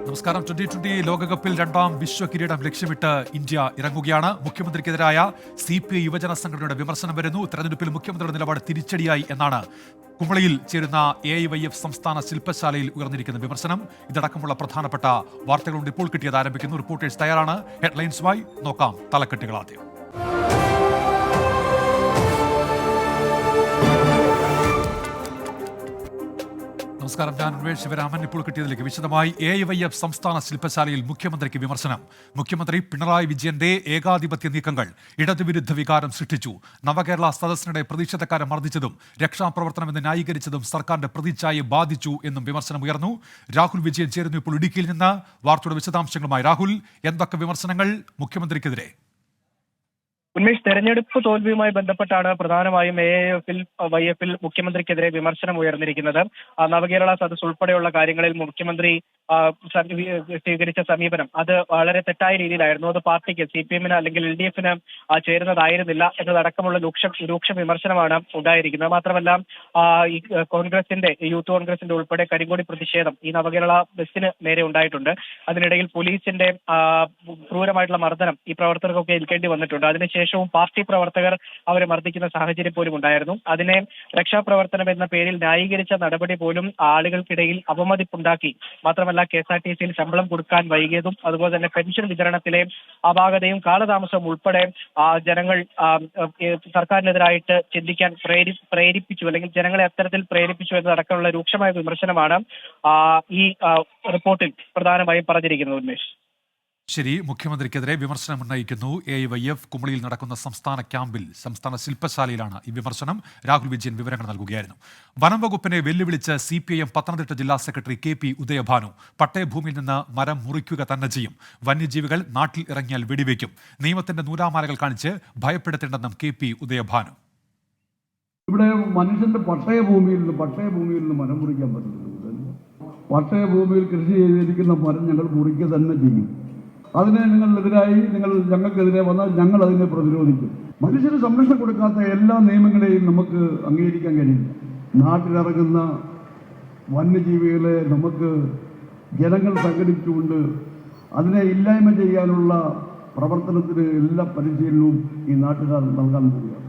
നമസ്കാരം. 2020 ലോകകപ്പിൽ രണ്ടാം വിശ്വ കിരീടം ലക്ഷ്യമിട്ട് ഇന്ത്യ ഇറങ്ങുകയാണ്. മുഖ്യമന്ത്രിക്കെതിരായ CPI യുവജന സംഘടനയുടെ വിമർശനം വരുന്നു. തെരഞ്ഞെടുപ്പിൽ മുഖ്യമന്ത്രിയുടെ നിലപാട് തിരിച്ചടിയായി എന്നാണ് കുമളിയിൽ ചേരുന്ന AIYF സംസ്ഥാന ശില്പശാലയിൽ ഉയർന്നിരിക്കുന്ന വിമർശനം. ഇതടക്കമുള്ള പ്രധാനപ്പെട്ട വാർത്തകളുണ്ട് ഇപ്പോൾ കിട്ടിയത് ആരംഭിക്കുന്നു. റിപ്പോർട്ടേഴ്സ് തയ്യാറാണ്. ഹെഡ്ലൈൻസുമായി നോക്കാം തലക്കെട്ടുകൾ ആദ്യം. നമസ്കാരം. ഞാൻ ഉന്മേഷ് ശിവരാമൻ. ഇപ്പോൾ കിട്ടിയതിലേക്ക് വിശദമായി. AIYF സംസ്ഥാന ശില്പശാലയിൽ മുഖ്യമന്ത്രിക്ക് വിമർശനം. മുഖ്യമന്ത്രി പിണറായി വിജയന്റെ ഏകാധിപത്യ നീക്കങ്ങൾ ഇടതുവിരുദ്ധ വികാരം സൃഷ്ടിച്ചു. നവകേരള സദസ്സിനിടെ പ്രതിഷേധക്കാരെ മർദ്ദിച്ചതും രക്ഷാപ്രവർത്തനമെന്ന് ന്യായീകരിച്ചതും സർക്കാരിന്റെ പ്രതിച്ഛായയെ ബാധിച്ചു എന്നും വിമർശനം ഉയർന്നു. രാഹുൽ വിജയൻ ചേരുന്നു ഇപ്പോൾ ഇടുക്കിയിൽ നിന്ന്. വാർത്തയുടെ വിശദാംശങ്ങളുമായി രാഹുൽ, എന്തൊക്കെ വിമർശനങ്ങൾ മുഖ്യമന്ത്രിക്കെതിരെ? ഉന്മേഷ്, തെരഞ്ഞെടുപ്പ് തോൽവിയുമായി ബന്ധപ്പെട്ടാണ് പ്രധാനമായും AIYF മുഖ്യമന്ത്രിക്കെതിരെ വിമർശനം ഉയർന്നിരിക്കുന്നത്. നവകേരള സദസ് ഉൾപ്പെടെയുള്ള കാര്യങ്ങളിൽ മുഖ്യമന്ത്രി സ്വീകരിച്ച സമീപനം അത് വളരെ തെറ്റായ രീതിയിലായിരുന്നു. അത് പാർട്ടിക്ക് CPM അല്ലെങ്കിൽ LDF ചേരുന്നതായിരുന്നില്ല എന്നതടക്കമുള്ള രൂക്ഷ വിമർശനമാണ് ഉണ്ടായിരിക്കുന്നത്. മാത്രമല്ല ഈ യൂത്ത് കോൺഗ്രസിന്റെ ഉൾപ്പെടെ കരിങ്കോടി പ്രതിഷേധം ഈ നവകേരള ബസ്സിന് നേരെ ഉണ്ടായിട്ടുണ്ട്. അതിനിടയിൽ പോലീസിന്റെ ക്രൂരമായിട്ടുള്ള മർദ്ദനം ഈ പ്രവർത്തകർക്കൊക്കെ ഏൽക്കേണ്ടി വന്നിട്ടുണ്ട്. അതിനുശേഷവും പാർട്ടി പ്രവർത്തകർ അവരെ മർദ്ദിക്കുന്ന സാഹചര്യം പോലും ഉണ്ടായിരുന്നു. അതിനെ രക്ഷാപ്രവർത്തനം എന്ന പേരിൽ ന്യായീകരിച്ച നടപടി പോലും ആളുകൾക്കിടയിൽ അവമതിപ്പുണ്ടാക്കി. മാത്രമല്ല KSRTCയിൽ ശമ്പളം കൊടുക്കാൻ വൈകിയതും അതുപോലെ തന്നെ പെൻഷൻ വിതരണത്തിലെ അപാകതയും കാലതാമസവും ഉൾപ്പെടെ ജനങ്ങൾ സർക്കാരിനെതിരായിട്ട് ചിന്തിക്കാൻ പ്രേരിപ്പിച്ചു അല്ലെങ്കിൽ ജനങ്ങളെ അത്തരത്തിൽ പ്രേരിപ്പിച്ചു എന്നതടക്കമുള്ള രൂക്ഷമായ വിമർശനമാണ് ഈ റിപ്പോർട്ടിൽ പ്രധാനമായും പറഞ്ഞിരിക്കുന്നത്. ഉന്മേഷ്, ശരി. മുഖ്യമന്ത്രിക്കെതിരെ വിമർശനം ഉന്നയിക്കുന്നു AIYF. കുമളിയിൽ നടക്കുന്ന സംസ്ഥാന ശില്പശാലയിലാണ് ഈ വിമർശനം. രാഹുൽ വിജയൻ വിവരങ്ങൾ നൽകുകയായിരുന്നു. വനം വകുപ്പിനെ വെല്ലുവിളിച്ച് CPIM പത്തനംതിട്ട ജില്ലാ സെക്രട്ടറി KP ഉദയഭാനു. പട്ടയഭൂമിയിൽ നിന്ന് മരം മുറിക്കുക തന്നെ ചെയ്യും. വന്യജീവികൾ നാട്ടിൽ ഇറങ്ങിയാൽ വെടിവെക്കും. നിയമത്തിന്റെ നൂലാമാലകൾ കാണിച്ച് ഭയപ്പെടുത്തേണ്ടെന്നും KP ഉദയഭാനു. ഇവിടെ മനുഷ്യന്റെ പട്ടയഭൂമിയിൽ നിന്ന് മരം മുറിക്കാൻ പറ്റില്ല. പട്ടയഭൂമിയിൽ കൃഷി ചെയ്തിരിക്കുന്ന മരം ഞങ്ങൾ മുറിക്കുക തന്നെ ചെയ്യും. അതിനെ ഞങ്ങൾക്കെതിരെ വന്നാൽ ഞങ്ങൾ അതിനെ പ്രതിരോധിക്കും. മനുഷ്യന് സംരക്ഷണം കൊടുക്കാത്ത എല്ലാ നിയമങ്ങളെയും നമുക്ക് അംഗീകരിക്കാൻ കഴിയില്ല. നാട്ടിലിറങ്ങുന്ന വന്യജീവികളെ നമുക്ക് ജനങ്ങൾ സംഘടിച്ചുകൊണ്ട് അതിനെ ഇല്ലായ്മ ചെയ്യാനുള്ള പ്രവർത്തനത്തിന് എല്ലാ പരിശീലനവും ഈ നാട്ടുകാർ നൽകാൻ പോവുകയാണ്.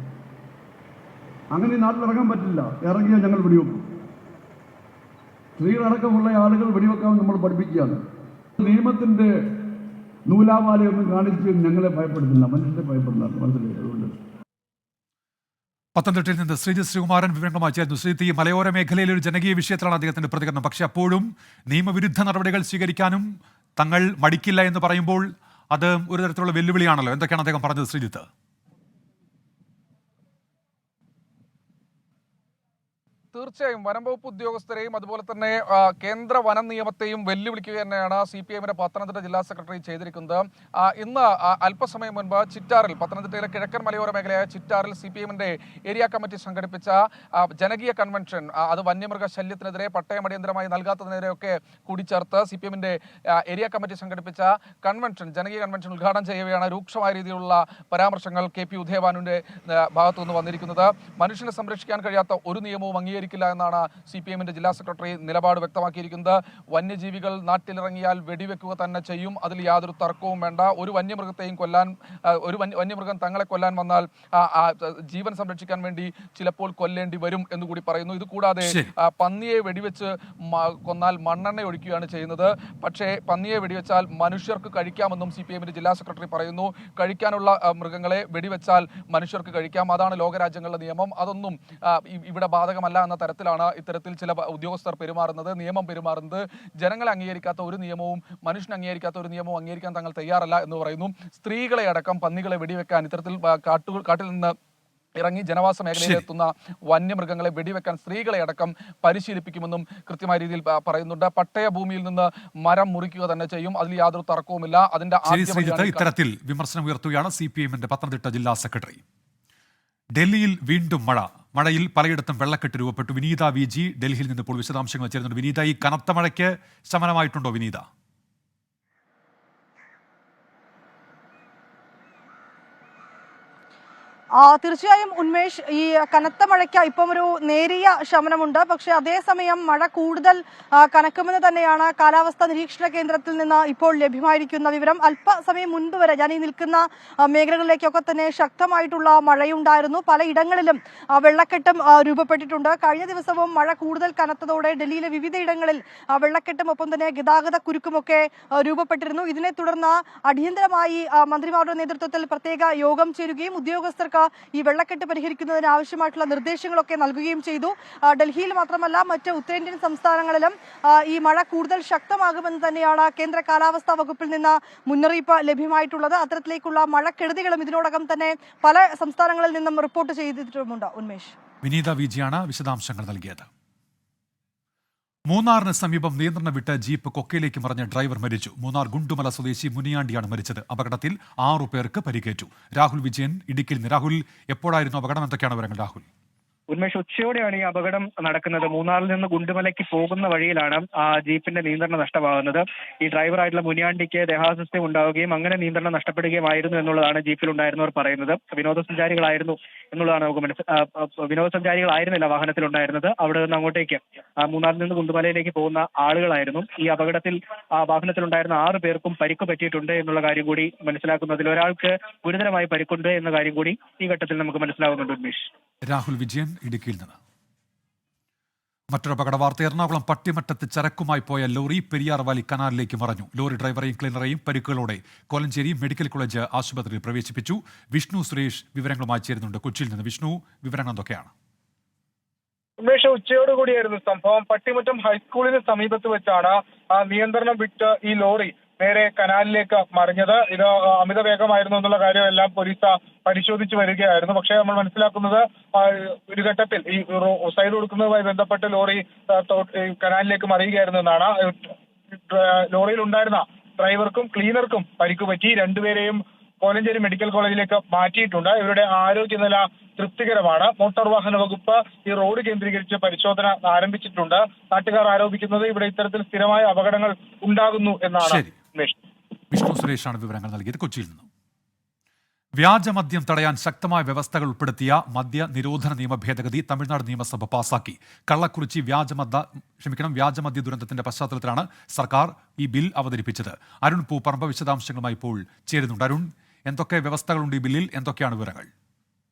അങ്ങനെ നാട്ടിലിറങ്ങാൻ പറ്റില്ല. ഇറങ്ങിയാൽ ഞങ്ങൾ വെടിവെക്കും. സ്ത്രീകളടക്കമുള്ള ആളുകൾ വെടിവെക്കാൻ നമ്മൾ പഠിപ്പിക്കുകയാണ്. നിയമത്തിന്റെ നൂലാമാലയൊന്നും കാണിച്ച് ഞങ്ങളെ ഭയപ്പെടുന്നില്ല, മനുഷ്യരെ ഭയപ്പെടുന്നതാണ്. മനസ്സിലായി? അതുകൊണ്ട് പത്തനംതിട്ടയിൽ നിന്ന് ശ്രീകുമാരൻ വിവരങ്ങളുമായി ചേർന്നു. ശ്രീജിത്ത്, ഈ മലയോര മേഖലയിലെ ഒരു ജനകീയ വിഷയത്തിലാണ് അദ്ദേഹത്തിന്റെ പ്രതികരണം. പക്ഷേ അപ്പോഴും നിയമവിരുദ്ധ നടപടികൾ സ്വീകരിക്കാനും തങ്ങൾ മടിക്കില്ല എന്ന് പറയുമ്പോൾ അത് ഒരു തരത്തിലുള്ള വെല്ലുവിളിയാണല്ലോ. എന്തൊക്കെയാണ് അദ്ദേഹം പറഞ്ഞത്, ശ്രീജിത്ത്? തീർച്ചയായും വനം വകുപ്പ് ഉദ്യോഗസ്ഥരെയും അതുപോലെ തന്നെ കേന്ദ്ര വനം നിയമത്തെയും വെല്ലുവിളിക്കുക തന്നെയാണ് CPIM പത്തനംതിട്ട ജില്ലാ സെക്രട്ടറി ചെയ്തിരിക്കുന്നത്. ഇന്ന് അല്പസമയം മുൻപ് ചിറ്റാറിൽ, പത്തനംതിട്ടയിലെ കിഴക്കൻ മലയോര മേഖലയായ ചിറ്റാറിൽ CPM ഏരിയ കമ്മിറ്റി സംഘടിപ്പിച്ച ജനകീയ കൺവെൻഷൻ, അത് വന്യമൃഗ ശല്യത്തിനെതിരെ പട്ടയം അടിയന്തരമായി നൽകാത്തതിനെതിരെയൊക്കെ കൂടിച്ചേർത്ത് CPM ഏരിയ കമ്മിറ്റി സംഘടിപ്പിച്ച ജനകീയ കൺവെൻഷൻ ഉദ്ഘാടനം ചെയ്യവെയാണ് രൂക്ഷമായ രീതിയിലുള്ള പരാമർശങ്ങൾ KP ഉദയഭാനുവിന്റെ ഭാഗത്തുനിന്ന് വന്നിരിക്കുന്നത്. മനുഷ്യനെ സംരക്ഷിക്കാൻ കഴിയാത്ത ഒരു നിയമവും അംഗീകരിക്കില്ല എന്നാണ് CPM ജില്ലാ സെക്രട്ടറി നിലപാട് വ്യക്തമാക്കിയിരിക്കുന്നത്. വന്യജീവികൾ നാട്ടിലിറങ്ങിയാൽ വെടിവെക്കുക തന്നെ ചെയ്യും. അതിൽ യാതൊരു തർക്കവും വേണ്ട. ഒരു വന്യമൃഗം തങ്ങളെ കൊല്ലാൻ വന്നാൽ ജീവൻ സംരക്ഷിക്കാൻ വേണ്ടി ചിലപ്പോൾ കൊല്ലേണ്ടി വരും എന്നുകൂടി പറയുന്നു. ഇതുകൂടാതെ പന്നിയെ വെടിവെച്ച് കൊന്നാൽ മണ്ണെണ്ണ ഒഴിക്കുകയാണ് ചെയ്യുന്നത്. പക്ഷേ പന്നിയെ വെടിവെച്ചാൽ മനുഷ്യർക്ക് കഴിക്കാമെന്നും CPM ജില്ലാ സെക്രട്ടറി പറയുന്നു. കഴിക്കാനുള്ള മൃഗങ്ങളെ വെടിവെച്ചാൽ മനുഷ്യർക്ക് കഴിക്കാം. അതാണ് ലോകരാജ്യങ്ങളുടെ നിയമം. അതൊന്നും ഇവിടെ ബാധകമല്ല എന്ന തരത്തിലാണ് ഇത്തരത്തിൽ ചില ഉദ്യോഗസ്ഥർ നിയമം പെരുമാറുന്നത്. ജനങ്ങളെ അംഗീകരിക്കാത്ത ഒരു നിയമവും മനുഷ്യനെ അംഗീകരിക്കാത്ത ഒരു നിയമവും അംഗീകരിക്കാൻ തങ്ങൾ തയ്യാറല്ല എന്ന് പറയുന്നു. സ്ത്രീകളെ അടക്കം പന്നികളെ വെടിവെക്കാൻ, ഇത്തരത്തിൽ കാട്ടിൽ നിന്ന് ഇറങ്ങി ജനവാസ മേഖലയിലെത്തുന്ന വന്യമൃഗങ്ങളെ വെടിവെക്കാൻ സ്ത്രീകളെ അടക്കം പരിശീലിപ്പിക്കുമെന്നും കൃത്യമായ രീതിയിൽ പറയുന്നുണ്ട്. പട്ടയഭൂമിയിൽ നിന്ന് മരം മുറിക്കുക തന്നെ ചെയ്യും. അതിൽ യാതൊരു തർക്കവുമില്ല. അതിന്റെ ഇത്തരത്തിൽ വിമർശനം ഉയർത്തുകയാണ് CPM പത്തനംതിട്ട ജില്ലാ സെക്രട്ടറി. ഡൽഹിയിൽ വീണ്ടും മഴയിൽ പലയിടത്തും വെള്ളക്കെട്ട് രൂപപ്പെട്ടു. വിനീത VG ഡൽഹിയിൽ നിന്ന് ഇപ്പോൾ വിശദാംശങ്ങൾ ചേരുന്നുണ്ട്. വിനീത, ഈ കനത്ത മഴയ്ക്ക് ശമനമായിട്ടുണ്ടോ വിനീത? തീർച്ചയായും ഉന്മേഷ്, ഈ കനത്ത മഴയ്ക്ക് ഇപ്പം ഒരു നേരിയ ശമനമുണ്ട്. പക്ഷേ അതേസമയം മഴ കൂടുതൽ കനക്കുമെന്ന് തന്നെയാണ് കാലാവസ്ഥാ നിരീക്ഷണ കേന്ദ്രത്തിൽ നിന്ന് ഇപ്പോൾ ലഭ്യമായിരിക്കുന്ന വിവരം. അല്പസമയം മുൻപ് വരെ ഞാൻ ഈ നിൽക്കുന്ന മേഖലകളിലേക്കൊക്കെ തന്നെ ശക്തമായിട്ടുള്ള മഴയുണ്ടായിരുന്നു. പലയിടങ്ങളിലും വെള്ളക്കെട്ടും രൂപപ്പെട്ടിട്ടുണ്ട്. കഴിഞ്ഞ ദിവസവും മഴ കൂടുതൽ കനത്തതോടെ ഡൽഹിയിലെ വിവിധയിടങ്ങളിൽ വെള്ളക്കെട്ടും ഒപ്പം തന്നെ ഗതാഗത കുരുക്കുമൊക്കെ രൂപപ്പെട്ടിരുന്നു. ഇതിനെ തുടർന്ന് അടിയന്തരമായി മന്ത്രിമാരുടെ നേതൃത്വത്തിൽ പ്രത്യേക യോഗം ചേരുകയും ഉദ്യോഗസ്ഥർക്ക് ഈ വെള്ളക്കെട്ട് പരിഹരിക്കുന്നതിന് ആവശ്യമായിട്ടുള്ള നിർദ്ദേശങ്ങളൊക്കെ നൽകുകയും ചെയ്തു. ഡൽഹിയിൽ മാത്രമല്ല മറ്റ് ഉത്തരേന്ത്യൻ സംസ്ഥാനങ്ങളിലും ഈ മഴ കൂടുതൽ ശക്തമാകുമെന്ന് തന്നെയാണ് കേന്ദ്ര കാലാവസ്ഥാ വകുപ്പിൽ നിന്ന് മുന്നറിയിപ്പ് ലഭ്യമായിട്ടുള്ളത്. അത്തരത്തിലേക്കുള്ള മഴക്കെടുതികളും ഇതിനോടകം തന്നെ പല സംസ്ഥാനങ്ങളിൽ നിന്നും റിപ്പോർട്ട് ചെയ്തിട്ടുമുണ്ട്. ഉന്മേഷ്, വിനീത വിജിയാണ് വിശദാംശങ്ങൾ നൽകിയത്. മൂന്നാറിന് സമീപം നിയന്ത്രണം വിട്ട് ജീപ്പ് കൊക്കയിലേക്ക് മറിഞ്ഞ ഡ്രൈവർ മരിച്ചു. മൂന്നാർ ഗുണ്ടുമല സ്വദേശി മുനിയാണ്ടിയാണ് മരിച്ചത്. അപകടത്തിൽ 6 പേർക്ക് പരിക്കേറ്റു. രാഹുൽ വിജയൻ ഇടുക്കിയിൽ നിന്ന്. രാഹുൽ, എപ്പോഴായിരുന്നു അപകടം? എന്തൊക്കെയാണ് വിവരങ്ങൾ രാഹുൽ? ഉന്മേഷ്, ഉച്ചയോടെയാണ് ഈ അപകടം നടക്കുന്നത്. മൂന്നാറിൽ നിന്ന് ഗുണ്ടുമലയ്ക്ക് പോകുന്ന വഴിയിലാണ് ആ ജീപ്പിന്റെ നിയന്ത്രണം നഷ്ടമാകുന്നത്. ഈ ഡ്രൈവറായിട്ടുള്ള മുനിയാണ്ടിക്ക് ദേഹാസ്വാസ്ഥ്യം ഉണ്ടാവുകയും അങ്ങനെ നിയന്ത്രണം നഷ്ടപ്പെടുകയുമായിരുന്നു എന്നുള്ളതാണ് ജീപ്പിലുണ്ടായിരുന്നവർ പറയുന്നത്. വിനോദസഞ്ചാരികളായിരുന്നു എന്നുള്ളതാണ് നമുക്ക് വിനോദസഞ്ചാരികളായിരുന്നില്ല വാഹനത്തിലുണ്ടായിരുന്നത്. അവിടെ നിന്ന് അങ്ങോട്ടേക്ക് മൂന്നാറിൽ നിന്ന് ഗുണ്ടുമലയിലേക്ക് പോകുന്ന ആളുകളായിരുന്നു. ഈ അപകടത്തിൽ വാഹനത്തിലുണ്ടായിരുന്ന 6 പേർക്കും പരിക്ക് പറ്റിയിട്ടുണ്ട് എന്നുള്ള കാര്യം കൂടി മനസ്സിലാക്കുന്നു. അതിൽ ഒരാൾക്ക് ഗുരുതരമായി പരിക്കുണ്ട് എന്ന കാര്യം കൂടി ഈ ഘട്ടത്തിൽ നമുക്ക് മനസ്സിലാവുന്നുണ്ട്. ഉന്മേഷ്, രാഹുൽ വിജയൻ ഇടുക്കിയിൽ നിന്ന്. മറ്റൊരു അപകട വാർത്ത. എറണാകുളം പട്ടിമറ്റത്ത് ചരക്കുമായി പോയ ലോറി പെരിയാർ വാലി കനാലിലേക്ക് മറഞ്ഞു. ലോറി ഡ്രൈവറെയും ക്ലീനറെയും പരിക്കുകളോടെ കോലഞ്ചേരി മെഡിക്കൽ കോളേജ് ആശുപത്രിയിൽ പ്രവേശിപ്പിച്ചു. വിഷ്ണു സുരേഷ് വിവരങ്ങളുമായി ചേരുന്നുണ്ട് കൊച്ചിയിൽ നിന്ന്. വിഷ്ണു, വിവരങ്ങൾ എന്തൊക്കെയാണ്? ഉന്മേഷ, ഉച്ചയോടുകൂടിയായിരുന്നു സംഭവം. പട്ടിമറ്റം ഹൈസ്കൂളിന് സമീപത്ത് വെച്ചാണ് നിയന്ത്രണം വിട്ട് ഈ ലോറി നേരെ കനാലിലേക്ക് മറിഞ്ഞത്. ഇത് അമിത വേഗമായിരുന്നു എന്നുള്ള കാര്യമെല്ലാം പോലീസ് പരിശോധിച്ച് വരികയായിരുന്നു. പക്ഷേ നമ്മൾ മനസ്സിലാക്കുന്നത് ഒരു ഘട്ടത്തിൽ ഈ സൈഡ് കൊടുക്കുന്നതുമായി ബന്ധപ്പെട്ട് ലോറി കനാലിലേക്ക് മറിയുകയായിരുന്നു എന്നാണ്. ലോറിയിൽ ഉണ്ടായിരുന്ന ഡ്രൈവർക്കും ക്ലീനർക്കും പരിക്ക് പറ്റി. രണ്ടുപേരെയും കോലഞ്ചേരി മെഡിക്കൽ കോളേജിലേക്ക് മാറ്റിയിട്ടുണ്ട്. ഇവരുടെ ആരോഗ്യനില തൃപ്തികരമാണ്. മോട്ടോർ വാഹന വകുപ്പ് ഈ റോഡ് കേന്ദ്രീകരിച്ച് പരിശോധന ആരംഭിച്ചിട്ടുണ്ട്. നാട്ടുകാർ ആരോപിക്കുന്നത് ഇവിടെ ഇത്തരത്തിൽ സ്ഥിരമായ അപകടങ്ങൾ ഉണ്ടാകുന്നു എന്നാണ്. വിഷ്ണു സുരേഷാണ് വിവരങ്ങൾ നൽകിയത് കൊച്ചിയിൽ നിന്നും. വ്യാജമദ്യം തടയാൻ ശക്തമായ വ്യവസ്ഥകൾ ഉൾപ്പെടുത്തിയ മദ്യ നിരോധന നിയമ ഭേദഗതി തമിഴ്നാട് നിയമസഭ പാസാക്കി. കള്ളക്കുറിച്ചി വ്യാജമദ്യ ദുരന്തത്തിന്റെ പശ്ചാത്തലത്തിലാണ് സർക്കാർ ഈ ബിൽ അവതരിപ്പിച്ചത്. അരുൺ പൂപ്പറമ്പ് വിശദാംശങ്ങളുമായി ഇപ്പോൾ ചേരുന്നുണ്ട്. അരുൺ, എന്തൊക്കെ വ്യവസ്ഥകളുണ്ട് ഈ ബില്ലിൽ? എന്തൊക്കെയാണ് വിവരങ്ങൾ?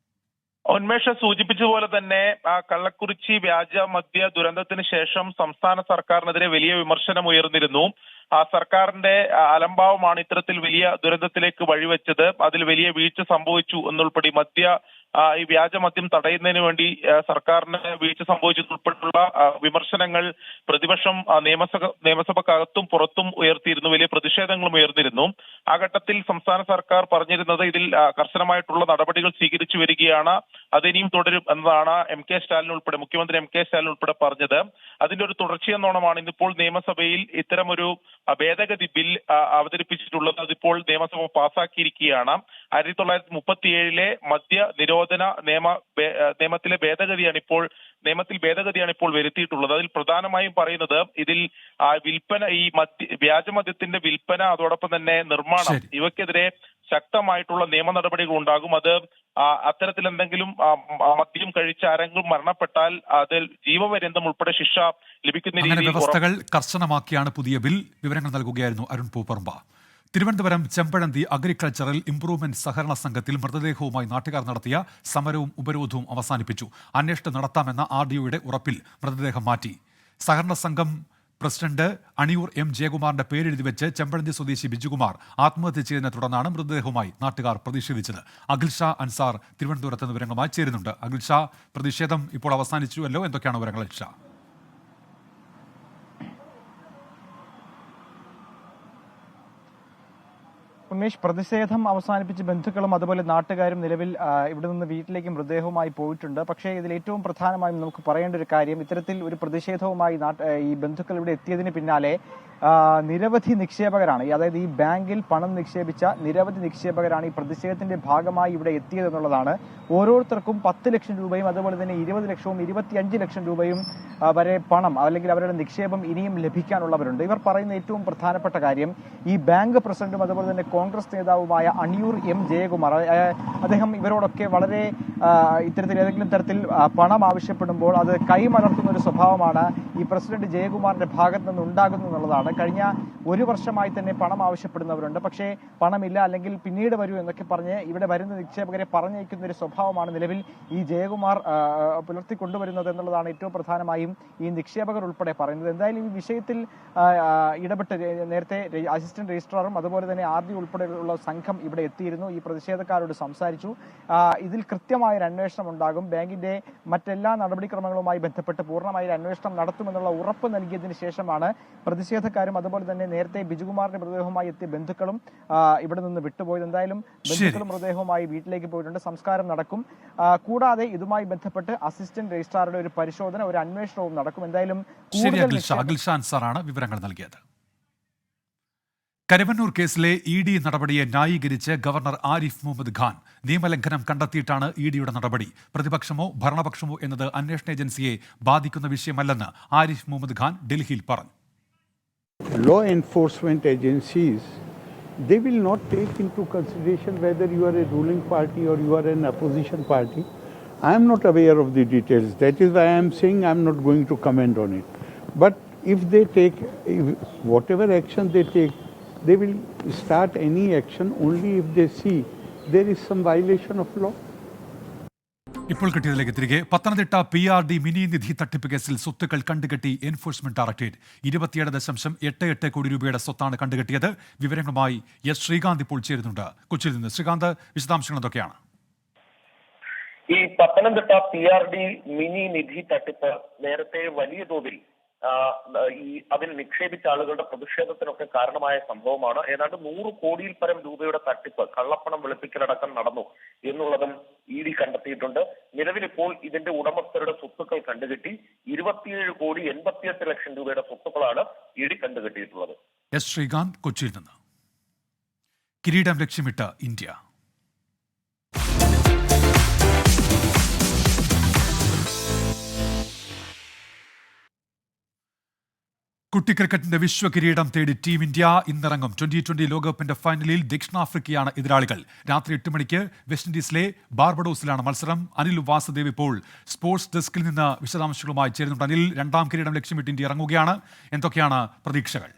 ഉന്മേഷ സൂചിപ്പിച്ചതുപോലെ തന്നെ കള്ളക്കുറിച്ചി വ്യാജ മദ്യ ദുരന്തത്തിന് ശേഷം സംസ്ഥാന സർക്കാരിനെതിരെ വലിയ വിമർശനം ഉയർന്നിരുന്നു. സർക്കാരിന്റെ അലംഭാവമാണ് ഇത്തരത്തിൽ വലിയ ദുരന്തത്തിലേക്ക് വഴിവെച്ചത്. അതിൽ വലിയ വീഴ്ച സംഭവിച്ചു എന്നുൾപ്പെടെ ഈ വ്യാജമദ്യം തടയുന്നതിന് വേണ്ടി സർക്കാരിന് വീഴ്ച സംഭവിച്ചതുൾപ്പെടെയുള്ള വിമർശനങ്ങൾ പ്രതിപക്ഷം നിയമസഭക്കകത്തും പുറത്തും ഉയർത്തിയിരുന്നു. വലിയ പ്രതിഷേധങ്ങളും ഉയർന്നിരുന്നു. ആ ഘട്ടത്തിൽ സംസ്ഥാന സർക്കാർ പറഞ്ഞിരുന്നത് ഇതിൽ കർശനമായിട്ടുള്ള നടപടികൾ സ്വീകരിച്ചു വരികയാണ്, അതിനിയും തുടരും എന്നതാണ് മുഖ്യമന്ത്രി എം കെ സ്റ്റാലിൻ ഉൾപ്പെടെ പറഞ്ഞത്. അതിന്റെ ഒരു തുടർച്ചയെന്നോണമാണ് ഇന്നിപ്പോൾ നിയമസഭയിൽ ഇത്തരമൊരു ഭേദഗതി ബിൽ അവതരിപ്പിച്ചിട്ടുള്ളത്. അതിപ്പോൾ നിയമസഭ പാസാക്കിയിരിക്കുകയാണ്. 1937 മദ്യ നിരോധന നിയമത്തിൽ ഭേദഗതിയാണ് ഇപ്പോൾ വരുത്തിയിട്ടുള്ളത്. അതിൽ പ്രധാനമായും പറയുന്നത് ഇതിൽ വിൽപ്പന, ഈ വ്യാജമദ്യത്തിന്റെ വിൽപ്പന, അതോടൊപ്പം തന്നെ നിർമ്മാണം, ഇവയ്ക്കെതിരെ ശക്തമായിട്ടുള്ള നിയമ നടപടികൾ ഉണ്ടാകും. അത് അത്തരത്തിൽ എന്തെങ്കിലും മദ്യം കഴിച്ച് ആരെങ്കിലും മരണപ്പെട്ടാൽ അതിൽ ജീവപര്യന്തം ഉൾപ്പെടെ ശിക്ഷ ലഭിക്കുന്ന രീതിയിൽ വ്യവസ്ഥകൾ കർശനമാക്കിയാണ് പുതിയ ബിൽ. വിവരങ്ങൾ നൽകുകയായിരുന്നു അരുൺ പൂപ്പറമ്പ. തിരുവനന്തപുരം ചെമ്പഴന്തി അഗ്രികൾച്ചറൽ ഇംപ്രൂവ്മെന്റ് സഹകരണ സംഘത്തിൽ മൃതദേഹവുമായി നാട്ടുകാർ നടത്തിയ സമരവും ഉപരോധവും അവസാനിപ്പിച്ചു. അന്വേഷണം നടത്താമെന്ന RDOയുടെ ഉറപ്പിൽ മൃതദേഹം മാറ്റി. സഹകരണ സംഘം പ്രസിഡന്റ് അണിയൂർ M ജയകുമാറിന്റെ പേരെഴുതി വെച്ച് ചെമ്പഴന്തി സ്വദേശി ബിജുകുമാർ ആത്മഹത്യ ചെയ്തതിനെ തുടർന്നാണ് മൃതദേഹവുമായി നാട്ടുകാർ പ്രതിഷേധിച്ചത്. അഖിൽഷാ അൻസാർ തിരുവനന്തപുരത്ത് നിന്ന് വിവരങ്ങളുമായി ചേരുന്നുണ്ട്. അഖിൽഷാ, പ്രതിഷേധം ഇപ്പോൾ അവസാനിച്ചുവല്ലോ, എന്തൊക്കെയാണ് വിവരങ്ങൾ? അഖിൽഷാ. ഉന്മേഷ്, പ്രതിഷേധം അവസാനിപ്പിച്ച് ബന്ധുക്കളും അതുപോലെ നാട്ടുകാരും നിലവിൽ ഇവിടെ നിന്ന് വീട്ടിലേക്ക് മൃതദേഹവുമായി പോയിട്ടുണ്ട്. പക്ഷേ ഇതിൽ ഏറ്റവും പ്രധാനമായും നമുക്ക് പറയേണ്ട ഒരു കാര്യം, ഇത്തരത്തിൽ ഒരു പ്രതിഷേധവുമായി ഈ ബന്ധുക്കൾ ഇവിടെ എത്തിയതിന് പിന്നാലെ നിരവധി നിക്ഷേപകരാണ്, അതായത് ഈ ബാങ്കിൽ പണം നിക്ഷേപിച്ച നിരവധി നിക്ഷേപകരാണ് ഈ പ്രതിഷേധത്തിന്റെ ഭാഗമായി ഇവിടെ എത്തിയതെന്നുള്ളതാണ്. ഓരോരുത്തർക്കും 10 ലക്ഷം രൂപയും അതുപോലെ തന്നെ 20 ലക്ഷവും 25 ലക്ഷം രൂപയും വരെ പണം അല്ലെങ്കിൽ അവരുടെ നിക്ഷേപം ഇനിയും ലഭിക്കാനുള്ളവരുണ്ട്. ഇവർ പറയുന്ന ഏറ്റവും പ്രധാനപ്പെട്ട കാര്യം, ഈ ബാങ്ക് പ്രസിഡന്റും അതുപോലെ തന്നെ കോൺഗ്രസ് നേതാവുമായ അണിയൂർ എം ജയകുമാർ, അദ്ദേഹം ഇവരോടൊക്കെ വളരെ ഇത്തരത്തിൽ ഏതെങ്കിലും തരത്തിൽ പണം ആവശ്യപ്പെടുമ്പോൾ അത് കൈമലർത്തുന്ന ഒരു സ്വഭാവമാണ് ഈ പ്രസിഡന്റ് ജയകുമാറിന്റെ ഭാഗത്ത് നിന്ന് ഉണ്ടാകുന്നു എന്നുള്ളതാണ്. കഴിഞ്ഞ 1 വർഷമായി തന്നെ പണം ആവശ്യപ്പെടുന്നവരുണ്ട്, പക്ഷേ പണമില്ല അല്ലെങ്കിൽ പിന്നീട് വരൂ എന്നൊക്കെ പറഞ്ഞ് ഇവിടെ വരുന്ന നിക്ഷേപകരെ പറഞ്ഞയക്കുന്ന ഒരു സ്വഭാവമാണ് നിലവിൽ ഈ ജയകുമാർ പുലർത്തിക്കൊണ്ടുവരുന്നത് എന്നുള്ളതാണ് ഏറ്റവും പ്രധാനമായും ഈ നിക്ഷേപകർ ഉൾപ്പെടെ പറയുന്നത്. എന്തായാലും ഈ വിഷയത്തിൽ ഇടപെട്ട് നേരത്തെ അസിസ്റ്റന്റ് രജിസ്ട്രാറും അതുപോലെ തന്നെ RD ഉൾപ്പെടെയുള്ള സംഘം ഇവിടെ എത്തിയിരുന്നു, ഈ പ്രതിഷേധക്കാരോട് സംസാരിച്ചു. ഇതിൽ കൃത്യമായ ഒരു അന്വേഷണം ഉണ്ടാകും, ബാങ്കിന്റെ മറ്റെല്ലാ നടപടിക്രമങ്ങളുമായി ബന്ധപ്പെട്ട് പൂർണ്ണമായ ഒരു അന്വേഷണം നടത്തുമെന്നുള്ള ഉറപ്പ് നൽകിയതിനു ശേഷമാണ് പ്രതിഷേധക്കാരും അതുപോലെ തന്നെ നേരത്തെ ബിജുകുമാറിന്റെ മൃതദേഹവുമായി എത്തിയ ബന്ധുക്കളും ഇവിടെ നിന്ന് വിട്ടുപോയത്. എന്തായാലും ബന്ധുക്കളും മൃതദേഹവുമായി വീട്ടിലേക്ക് പോയിട്ടുണ്ട്, സംസ്കാരം നടക്കും. കൂടാതെ ഇതുമായി ബന്ധപ്പെട്ട് അസിസ്റ്റന്റ് രജിസ്ട്രാറുടെ ഒരു പരിശോധന, ഒരു അന്വേഷണവും നടക്കും. എന്തായാലും അഖിൽഷാൻ സാറാണ് വിവരങ്ങൾ നൽകിയത്. കരുവന്നൂർ കേസിലെ ED നടപടിയെ ന്യായീകരിച്ച് ഗവർണർ ആരിഫ് മുഹമ്മദ് ഖാൻ നിയമലംഘനം കണ്ടെത്തിയിട്ടാണ് EDയുടെ നടപടി. പ്രതിപക്ഷമോ ഭരണപക്ഷമോ എന്നത് അന്വേഷണ ഏജൻസിയെ ബാധിക്കുന്ന വിഷയമല്ലെന്ന് ആരിഫ് മുഹമ്മദ് ഖാൻ ഡൽഹിയിൽ പറഞ്ഞു. Law enforcement agencies, they will not take into consideration whether you are a ruling party or you are an opposition party. I am not aware of the details. That is why I am saying I am not going to comment on it. But if they take whatever action they take, they will start any action only if they see there is some violation of law. ഇപ്പോൾ കിട്ടിയതിലേക്ക് തിരികെ. Pathanamthitta PRD mini നിധി തട്ടിപ്പ് കേസിൽ സ്വത്തുക്കൾ കണ്ടുകെട്ടി enforcement directorate. 27.88 കോടി രൂപയുടെ സ്വത്താണ് കണ്ടുകെട്ടിയത്. വിവരങ്ങളുമായി ശ്രീകാന്ത് ഇപ്പോൾ ചേരുന്നുണ്ട് കൊച്ചിയിൽ നിന്ന്. ശ്രീകാന്ത്, വിശദാംശങ്ങൾ എന്തൊക്കെയാണ്? ഈ പത്തനംതിട്ട PRD മിനി നിധി തട്ടിപ്പ് നേരത്തെ വലിയ തോതിൽ അതിൽ നിക്ഷേപിച്ച ആളുകളുടെ പ്രതിഷേധത്തിനൊക്കെ കാരണമായ സംഭവമാണ്. ഏതാണ്ട് 100 കോടിയിൽ പരം രൂപയുടെ തട്ടിപ്പ്, കള്ളപ്പണം വെളുപ്പിക്കലടക്കം നടന്നു എന്നുള്ളതും ED കണ്ടെത്തിയിട്ടുണ്ട്. നിലവിലിപ്പോൾ ഇതിന്റെ ഉടമസ്ഥരുടെ സ്വത്തുക്കൾ കണ്ടുകെട്ടി 27.88 ലക്ഷം രൂപയുടെ സ്വത്തുക്കളാണ് ED കണ്ടുകെട്ടിയിട്ടുള്ളത്. ശ്രീകാന്ത് കൊച്ചിയിൽ നിന്ന്. കിരീടം ലക്ഷ്യമിട്ട് ഇന്ത്യ. കുട്ടി ക്രിക്കറ്റിന്റെ വിശ്വ കിരീടം തേടി ടീം ഇന്ത്യ ഇന്നിറങ്ങും. 2020 ലോകകപ്പിന്റെ ഫൈനലിൽ ദക്ഷിണാഫ്രിക്കയാണ് എതിരാളികൾ. രാത്രി 8 മണിക്ക് വെസ്റ്റ് ഇൻഡീസിലെ ബാർബഡോസിലാണ് മത്സരം. അനിൽ വാസുദേവ് ഇപ്പോൾ സ്പോർട്സ് ഡെസ്കിൽ നിന്ന് വിശദാംശങ്ങളുമായി ചേരുന്നുണ്ട്. അനിൽ, 2ാം കിരീടം ലക്ഷ്യമിട്ട് ഇന്ത്യ ഇറങ്ങുകയാണ്. എന്തൊക്കെയാണ് പ്രതീക്ഷകൾ?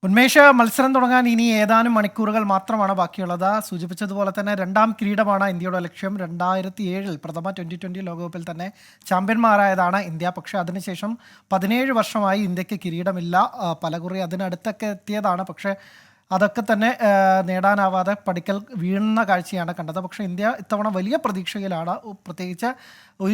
ഉന്മേഷ്, മത്സരം തുടങ്ങാൻ ഇനി ഏതാനും മണിക്കൂറുകൾ മാത്രമാണ് ബാക്കിയുള്ളത്. സൂചിപ്പിച്ചതുപോലെ തന്നെ 2ാം കിരീടമാണ് ഇന്ത്യയുടെ ലക്ഷ്യം. 2007 പ്രഥമ 2020 ലോകകപ്പിൽ തന്നെ ചാമ്പ്യന്മാരായതാണ് ഇന്ത്യ. പക്ഷേ അതിനുശേഷം 17 വർഷമായി ഇന്ത്യക്ക് കിരീടമില്ല. പലകുറി അതിനടുത്തൊക്കെ എത്തിയതാണ്, പക്ഷേ അതൊക്കെ തന്നെ നേടാനാവാതെ പടിക്കൽ വീഴുന്ന കാഴ്ചയാണ് കണ്ടത്. പക്ഷേ ഇന്ത്യ ഇത്തവണ വലിയ പ്രതീക്ഷയിലാണ്. പ്രത്യേകിച്ച്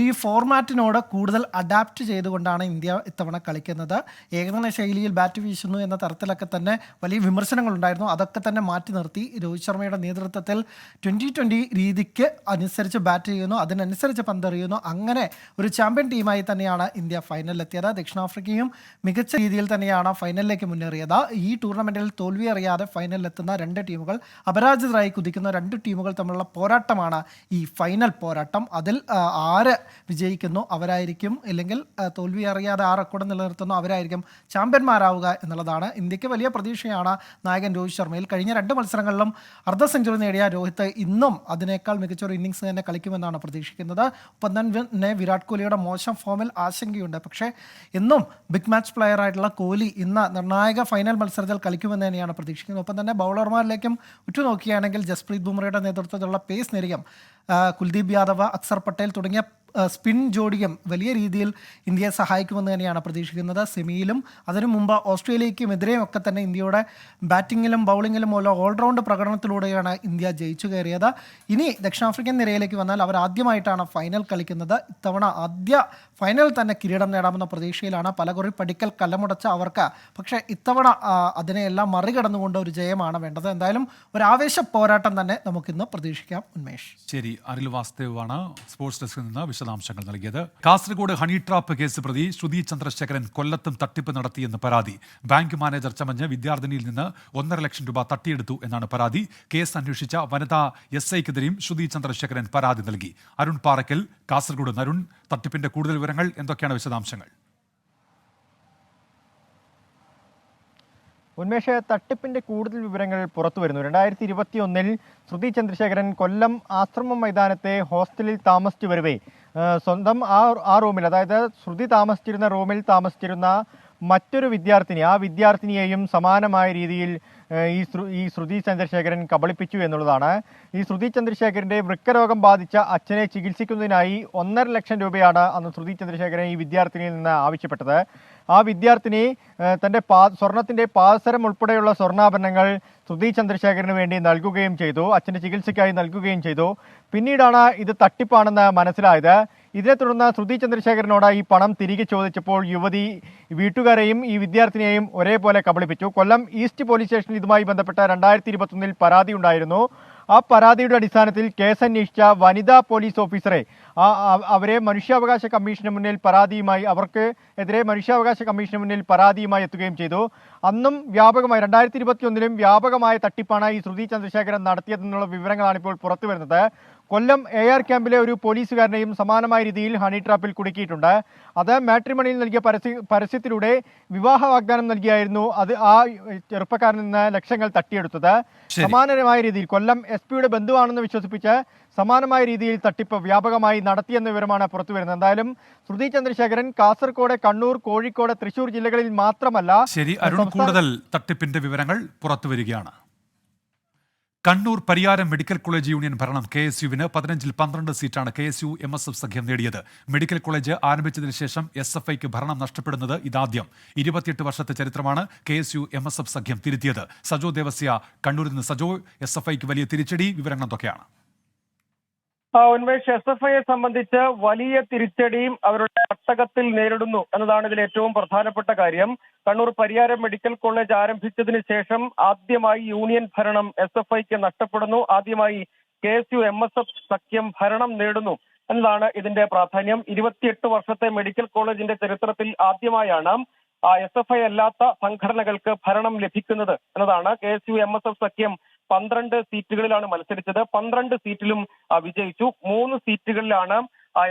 ഈ ഫോർമാറ്റിനോട് കൂടുതൽ അഡാപ്റ്റ് ചെയ്തുകൊണ്ടാണ് ഇന്ത്യ ഇത്തവണ കളിക്കുന്നത്. ഏകദിന ശൈലിയിൽ ബാറ്റ് വീശുന്നു എന്ന തരത്തിലൊക്കെ തന്നെ വലിയ വിമർശനങ്ങളുണ്ടായിരുന്നു. അതൊക്കെ തന്നെ മാറ്റി നിർത്തി രോഹിത് ശർമ്മയുടെ നേതൃത്വത്തിൽ 2020 രീതിക്ക് അനുസരിച്ച് ബാറ്റ് ചെയ്യുന്നു, അതിനനുസരിച്ച് പന്തെറിയുന്നു. അങ്ങനെ ഒരു ചാമ്പ്യൻ ടീമായി തന്നെയാണ് ഇന്ത്യ ഫൈനലിലെത്തിയത്. ദക്ഷിണാഫ്രിക്കയും മികച്ച രീതിയിൽ തന്നെയാണ് ഫൈനലിലേക്ക് മുന്നേറിയത്. ഈ ടൂർണമെൻറ്റിൽ തോൽവി അറിയാതെ ഫൈനലിലെത്തുന്ന 2 ടീമുകൾ, അപരാജിതരായി കുതിക്കുന്ന 2 ടീമുകൾ തമ്മിലുള്ള പോരാട്ടമാണ് ഈ ഫൈനൽ പോരാട്ടം. അതിൽ ആര് വിജയിക്കുന്നു അവരായിരിക്കും, ഇല്ലെങ്കിൽ തോൽവി അറിയാതെ ആ റെക്കോർഡ് നിലനിർത്തുന്നു അവരായിരിക്കും ചാമ്പ്യന്മാരാവുക എന്നുള്ളതാണ്. ഇന്ത്യക്ക് വലിയ പ്രതീക്ഷയാണ് നായകൻ രോഹിത് ശർമ്മയിൽ. കഴിഞ്ഞ 2 മത്സരങ്ങളിലും അർദ്ധ സെഞ്ചുറി നേടിയ രോഹിത് ഇന്നും അതിനേക്കാൾ മികച്ചൊരു ഇന്നിങ്സ് തന്നെ കളിക്കുമെന്നാണ് പ്രതീക്ഷിക്കുന്നത്. ഒപ്പം തന്നെ വിരാട് കോഹ്ലിയുടെ മോശം ഫോമിൽ ആശങ്കയുണ്ട്. പക്ഷേ ഇന്നും ബിഗ് മാച്ച് പ്ലെയർ ആയിട്ടുള്ള കോഹ്ലി ഇന്ന് നിർണായക ഫൈനൽ മത്സരത്തിൽ കളിക്കുമെന്ന് തന്നെയാണ് പ്രതീക്ഷിക്കുന്നത്. ഒപ്പം തന്നെ ബൗളർമാരിലേക്കും ഉറ്റുനോക്കുകയാണെങ്കിൽ ജസ്പ്രീത് ബുംറയുടെ നേതൃത്വത്തിലുള്ള പേസ് നിരയും കുൽദീപ് യാദവ്, അക്സർ പട്ടേൽ തുടങ്ങിയ സ്പിൻ ജോഡിയും വലിയ രീതിയിൽ ഇന്ത്യയെ സഹായിക്കുമെന്ന് തന്നെയാണ് പ്രതീക്ഷിക്കുന്നത്. സെമിയിലും അതിനു മുമ്പ് ഓസ്ട്രേലിയയ്ക്കുമെതിരെയും ഒക്കെ തന്നെ ഇന്ത്യയുടെ ബാറ്റിങ്ങിലും ബൗളിങ്ങിലും ഉള്ള ഓൾറൗണ്ട് പ്രകടനത്തിലൂടെയാണ് ഇന്ത്യ ജയിച്ചു കയറിയത്. ഇനി ദക്ഷിണാഫ്രിക്കൻ നിരയിലേക്ക് വന്നാൽ അവർ ആദ്യമായിട്ടാണ് ഫൈനൽ കളിക്കുന്നത്. ഇത്തവണ ആദ്യ ഫൈനൽ തന്നെ കിരീടം നേടാമെന്ന പ്രതീക്ഷയിലാണ് പലകുറി പടിക്കൽ കല്ലമുടച്ച അവർക്ക്. പക്ഷേ ഇത്തവണ അതിനെയെല്ലാം മറികടന്നുകൊണ്ട് ഒരു ജയമാണ് വേണ്ടത്. എന്തായാലും ഒരു ആവേശ പോരാട്ടം തന്നെ നമുക്കിന്ന് പ്രതീക്ഷിക്കാം. ഉന്മേഷ്. ശരി, അനിൽ വാസുദേവാണ് സ്പോർട്സ് ഡെസ്കിൽ നിന്ന് വിശദാംശങ്ങൾ നൽകിയത്. കാസർഗോഡ് ഹണി ട്രാപ്പ് കേസ് പ്രതി ശ്രുതി ചന്ദ്രശേഖരൻ കൊല്ലത്തും തട്ടിപ്പ് നടത്തിയെന്ന് പരാതി. ബാങ്ക് മാനേജർ ചമഞ്ഞ് വിദ്യാർത്ഥിനിയിൽ നിന്ന് 1.5 ലക്ഷം രൂപ തട്ടിയെടുത്തു എന്നാണ് പരാതി. കേസ് അന്വേഷിച്ച വനിതാ SI-ക്കെതിരെയും ശ്രുതി ചന്ദ്രശേഖരൻ പരാതി നൽകി. അരുൺ പാറക്കൽ കാസർഗോഡ്. അരുൺ, തട്ടിപ്പിന്റെ കൂടുതൽ വിവരങ്ങൾ എന്തൊക്കെയാണ് വിശദാംശങ്ങൾ? ഉന്മേഷ്, തട്ടിപ്പിന്റെ കൂടുതൽ വിവരങ്ങൾ പുറത്തു വരുന്നു. 2021 ശ്രുതി ചന്ദ്രശേഖരൻ കൊല്ലം ആശ്രമം മൈതാനത്തെ ഹോസ്റ്റലിൽ താമസിച്ചു വരവേ സ്വന്തം ആ റൂമിൽ, അതായത് ശ്രുതി താമസിച്ചിരുന്ന റൂമിൽ താമസിച്ചിരുന്ന മറ്റൊരു വിദ്യാർത്ഥിനി, ആ വിദ്യാർത്ഥിനിയെയും സമാനമായ രീതിയിൽ ഈ ശ്രുതി ചന്ദ്രശേഖരൻ കബളിപ്പിച്ചു എന്നുള്ളതാണ്. ഈ ശ്രുതി ചന്ദ്രശേഖരന്റെ വൃക്കരോഗം ബാധിച്ച അച്ഛനെ ചികിത്സിക്കുന്നതിനായി 1.5 ലക്ഷം രൂപയാണ് അന്ന് ശ്രുതി ചന്ദ്രശേഖരൻ ഈ വിദ്യാർത്ഥിനിയിൽ നിന്ന് ആവശ്യപ്പെട്ടത്. ആ വിദ്യാർത്ഥിനി തന്റെ സ്വർണത്തിന്റെ പാദസരം ഉൾപ്പെടെയുള്ള സ്വർണ്ണാഭരണങ്ങൾ ശ്രുതി ചന്ദ്രശേഖരന് വേണ്ടി നൽകുകയും ചെയ്തു, അച്ഛന്റെ ചികിത്സയ്ക്കായി നൽകുകയും ചെയ്തു. പിന്നീടാണ് ഇത് തട്ടിപ്പാണെന്ന് മനസ്സിലായത്. ഇതിനെ തുടർന്ന് ശ്രുതി ചന്ദ്രശേഖരനോട് ഈ പണം തിരികെ ചോദിച്ചപ്പോൾ യുവതി വീട്ടുകാരെയും ഈ വിദ്യാർത്ഥിനിയെയും ഒരേപോലെ കബളിപ്പിച്ചു. കൊല്ലം ഈസ്റ്റ് പോലീസ് സ്റ്റേഷനിൽ ഇതുമായി ബന്ധപ്പെട്ട 2021 പരാതി ഉണ്ടായിരുന്നു. ആ പരാതിയുടെ അടിസ്ഥാനത്തിൽ കേസന്വേഷിച്ച വനിതാ പോലീസ് ഓഫീസറെ അവരെ മനുഷ്യാവകാശ കമ്മീഷന് മുന്നിൽ അവർക്ക് എതിരെ മനുഷ്യാവകാശ കമ്മീഷന് മുന്നിൽ പരാതിയുമായി എത്തുകയും ചെയ്തു. അന്നും വ്യാപകമായി 2021 വ്യാപകമായ തട്ടിപ്പാണ് ഈ ശ്രുതി ചന്ദ്രശേഖരൻ നടത്തിയതെന്നുള്ള വിവരങ്ങളാണ് ഇപ്പോൾ പുറത്തു വരുന്നത്. കൊല്ലം AR ക്യാമ്പിലെ ഒരു പോലീസുകാരനെയും സമാനമായ രീതിയിൽ ഹണി ട്രാപ്പിൽ കുടുക്കിയിട്ടുണ്ട്. അത് മാട്രിമണിയിൽ നൽകിയ പരസ്യത്തിലൂടെ വിവാഹ വാഗ്ദാനം നൽകിയായിരുന്നു ആ ചെറുപ്പക്കാരിൽ നിന്ന് ലക്ഷങ്ങൾ തട്ടിയെടുത്തത്. സമാനമായ രീതിയിൽ കൊല്ലം SP-യുടെ ബന്ധുവാണെന്ന് വിശ്വസിപ്പിച്ച് സമാനമായ രീതിയിൽ തട്ടിപ്പ് വ്യാപകമായി നടത്തിയെന്ന വിവരമാണ് പുറത്തുവരുന്നത്. എന്തായാലും ശ്രുതി ചന്ദ്രശേഖരൻ കാസർഗോഡ്, കണ്ണൂർ, കോഴിക്കോട്, തൃശൂർ ജില്ലകളിൽ മാത്രമല്ല. ശരി അരുൺ, കൂടുതൽ തട്ടിപ്പിന്റെ വിവരങ്ങൾ പുറത്തുവരികയാണ്. Kannur Pariyaram medical college union ഭരണം KSUവിന് 15-ൽ 12 സീറ്റാണ് KSU MSF സഖ്യം നേടിയത്. മെഡിക്കൽ കോളേജ് ആരംഭിച്ചതിന് ശേഷം SFIക്ക് ഭരണം നഷ്ടപ്പെടുന്നത് ഇതാദ്യം. 28 വർഷത്തെ ചരിത്രമാണ് KSU MSF സഖ്യം തിരുത്തിയത്. സജോ ദേവസ്യ കണ്ണൂരിൽ നിന്ന്. സജോ, SFIക്ക് വലിയ തിരിച്ചടി, വിവരങ്ങൾ എന്തൊക്കെയാണ്? ഉന്മേഷ്, SFIയെ സംബന്ധിച്ച് വലിയ തിരിച്ചടിയും അവരുടെ തട്ടകത്തിൽ നേരിടുന്നു എന്നതാണ് ഇതിൽ ഏറ്റവും പ്രധാനപ്പെട്ട കാര്യം. കണ്ണൂർ പരിയാരം മെഡിക്കൽ കോളേജ് ആരംഭിച്ചതിന് ശേഷം ആദ്യമായി യൂണിയൻ ഭരണം SFIക്ക് നഷ്ടപ്പെടുന്നു. ആദ്യമായി KSU MSF സഖ്യം ഭരണം നേടുന്നു എന്നതാണ് ഇതിന്റെ പ്രാധാന്യം. 28 വർഷത്തെ മെഡിക്കൽ കോളേജിന്റെ ചരിത്രത്തിൽ ആദ്യമായാണ് SFI അല്ലാത്ത സംഘടനകൾക്ക് ഭരണം ലഭിക്കുന്നത് എന്നതാണ്. KSU MSF സഖ്യം 12 സീറ്റുകളിലാണ് മത്സരിച്ചത്. 12 സീറ്റിലും വിജയിച്ചു. 3 സീറ്റുകളിലാണ്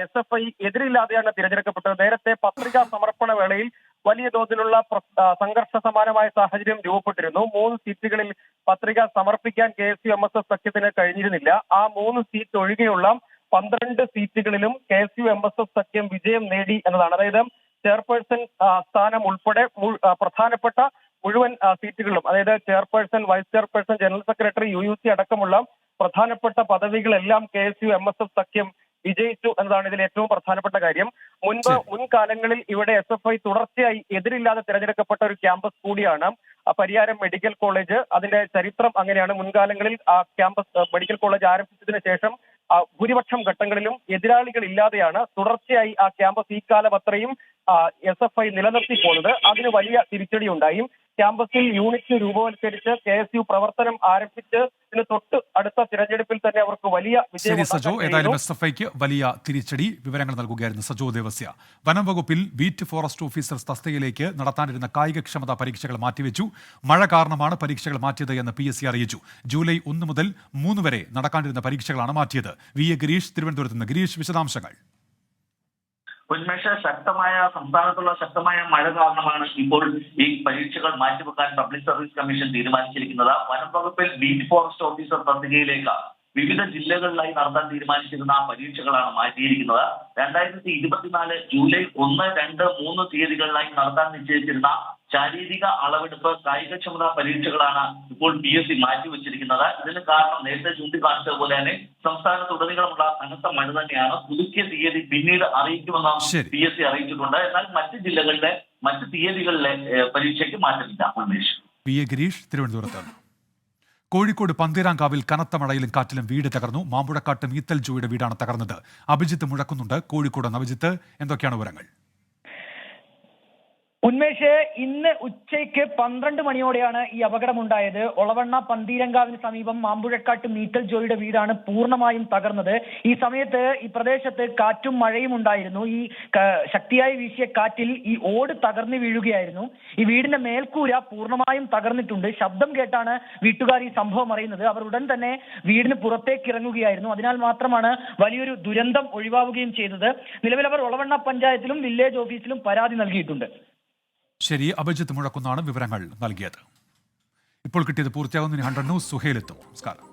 SFI എതിരില്ലാതെയാണ് തിരഞ്ഞെടുക്കപ്പെട്ടത്. നേരത്തെ പത്രികാ സമർപ്പണ വേളയിൽ വലിയ തോതിലുള്ള സംഘർഷ സമാനമായ സാഹചര്യം രൂപപ്പെട്ടിരുന്നു. 3 സീറ്റുകളിൽ പത്രിക സമർപ്പിക്കാൻ KSU MSF സഖ്യത്തിന് കഴിഞ്ഞിരുന്നില്ല. ആ 3 സീറ്റ് ഒഴികെയുള്ള 12 സീറ്റുകളിലും KSU MSF സഖ്യം വിജയം നേടി എന്നതാണ്. അതായത് ചെയർപേഴ്സൺ സ്ഥാനം ഉൾപ്പെടെ പ്രധാനപ്പെട്ട മുഴുവൻ സീറ്റുകളിലും, അതായത് chairperson, vice chairperson, general secretary, UUC അടക്കമുള്ള പ്രധാനപ്പെട്ട പദവികളെല്ലാം KSU MSF സഖ്യം വിജയിച്ചു എന്നതാണ് ഇതിൽ ഏറ്റവും പ്രധാനപ്പെട്ട കാര്യം. മുൻകാലങ്ങളിൽ ഇവിടെ SFI തുടർച്ചയായി എതിരില്ലാതെ തിരഞ്ഞെടുക്കപ്പെട്ട ഒരു ക്യാമ്പസ് കൂടിയാണ് പരിയാരം മെഡിക്കൽ കോളേജ്. അതിന്റെ ചരിത്രം അങ്ങനെയാണ്. മുൻകാലങ്ങളിൽ ആ ക്യാമ്പസ് മെഡിക്കൽ കോളേജ് ആരംഭിച്ചതിന് ശേഷം ഭൂരിപക്ഷം ഘട്ടങ്ങളിലും എതിരാളികൾ ഇല്ലാതെയാണ് തുടർച്ചയായി ആ ക്യാമ്പസ് ഈ കാലം അത്രയും SFI നിലനിർത്തി പോകുന്നത്. അതിന് വലിയ തിരിച്ചടി ഉണ്ടായി. ക്യാമ്പസിൽ യൂണിറ്റ് രൂപവത്കരിച്ച് KSU പ്രവർത്തനം ആരംഭിച്ച് തൊട്ട് അടുത്ത തിരഞ്ഞെടുപ്പിൽ തന്നെ അവർക്ക് വലിയ വിജയം. സജോ, ഏതായാലും SFIക്ക് വലിയ തിരിച്ചടി. വിവരങ്ങൾ നൽകുകയായിരുന്നു സജോ ദേവസ്യ. വനം വകുപ്പിൽ ബീറ്റ് ഫോറസ്റ്റ് ഓഫീസർ തസ്തികയിലേക്ക് നടത്താനിരുന്ന കായികക്ഷമതാ പരീക്ഷകൾ മാറ്റിവെച്ചു. മഴ കാരണമാണ് പരീക്ഷകൾ മാറ്റിയത് എന്ന് PSC അറിയിച്ചു. ജൂലൈ 1 മുതൽ 3 വരെ നടക്കാനിരുന്ന പരീക്ഷകളാണ് മാറ്റിയത്. VA ഗിരീഷ് തിരുവനന്തപുരത്ത് നിന്ന്. ഗിരീഷ്, വിശദാംശങ്ങൾ. സംസ്ഥാനത്തുള്ള ശക്തമായ മഴ കാരണമാണ് ഇപ്പോൾ ഈ പരീക്ഷകൾ മാറ്റിവെക്കാൻ പബ്ലിക് സർവീസ് കമ്മീഷൻ തീരുമാനിച്ചിരിക്കുന്നത്. വനം വകുപ്പിൽ ബീറ്റ് ഫോറസ്റ്റ് ഓഫീസർ തസ്തികയിലേക്ക് വിവിധ ജില്ലകളിലായി നടത്താൻ തീരുമാനിച്ചിരുന്ന പരീക്ഷകളാണ് മാറ്റിയിരിക്കുന്നത്. 2024 ജൂലൈ 1, 2, 3 തീയതികളിലായി നടത്താൻ നിശ്ചയിച്ചിരുന്ന ശാരീരിക അളവെടുപ്പ് കായികക്ഷമതാ പരീക്ഷകളാണ് ഇപ്പോൾ PSC മാറ്റിവെച്ചിരിക്കുന്നത്. ഇതിന് കാരണം നേരത്തെ ചൂണ്ടിക്കാണിച്ചതുപോലെ തന്നെ സംസ്ഥാനത്തുടനീളമുള്ള കനത്ത മഴ തന്നെയാണ്. പുതുക്കിയ തീയതി പിന്നീട് അറിയിക്കുമെന്ന് PSC അറിയിച്ചിട്ടുണ്ട്. എന്നാൽ മറ്റ് ജില്ലകളിലെ മറ്റ് തീയതികളിലെ പരീക്ഷയ്ക്ക് മാറ്റമില്ല. ഉന്മേഷ്. VA ഗിരീഷ് തിരുവനന്തപുരത്ത്. കോഴിക്കോട് പന്തീരാങ്കാവിൽ കനത്ത മഴയിലും കാറ്റിലും വീട് തകർന്നു. മാമ്പുഴക്കാട്ട് മീത്തൽ ജോയുടെ വീടാണ് തകർന്നത്. അഭിജിത്ത് മുഴക്കുന്നുണ്ട് കോഴിക്കോട്. അഭിജിത്ത്, എന്തൊക്കെയാണ് വിവരങ്ങൾ? ഉന്മേഷ്, ഇന്ന് ഉച്ചയ്ക്ക് 12 മണിയോടെയാണ് ഈ അപകടമുണ്ടായത്. ഒളവണ്ണ പന്തീരങ്കാവിന് സമീപം മാമ്പുഴക്കാട്ട് മീറ്റൽ ജോയിയുടെ വീടാണ് പൂർണ്ണമായും തകർന്നത്. ഈ സമയത്ത് ഈ പ്രദേശത്ത് കാറ്റും മഴയും ഉണ്ടായിരുന്നു. ഈ ശക്തിയായി വീശിയ കാറ്റിൽ ഈ ഓട് തകർന്നു വീഴുകയായിരുന്നു. ഈ വീടിന്റെ മേൽക്കൂര പൂർണ്ണമായും തകർന്നിട്ടുണ്ട്. ശബ്ദം കേട്ടാണ് വീട്ടുകാർ ഈ സംഭവം അറിയുന്നത്. അവർ ഉടൻ തന്നെ വീടിന് പുറത്തേക്ക് ഇറങ്ങുകയായിരുന്നു. അതിനാൽ മാത്രമാണ് വലിയൊരു ദുരന്തം ഒഴിവാവുകയും ചെയ്തത്. നിലവിൽ അവർ ഒളവണ്ണ പഞ്ചായത്തിലും വില്ലേജ് ഓഫീസിലും പരാതി നൽകിയിട്ടുണ്ട്. ശരി, അഭിജിത്ത് മുഴക്കുന്നാണ് വിവരങ്ങൾ നൽകിയത്. ഇപ്പോൾ കിട്ടിയത് പൂർത്തിയാകുന്നതിന് 100 ന്യൂസ് സുഹേലെത്തും. നമസ്കാരം.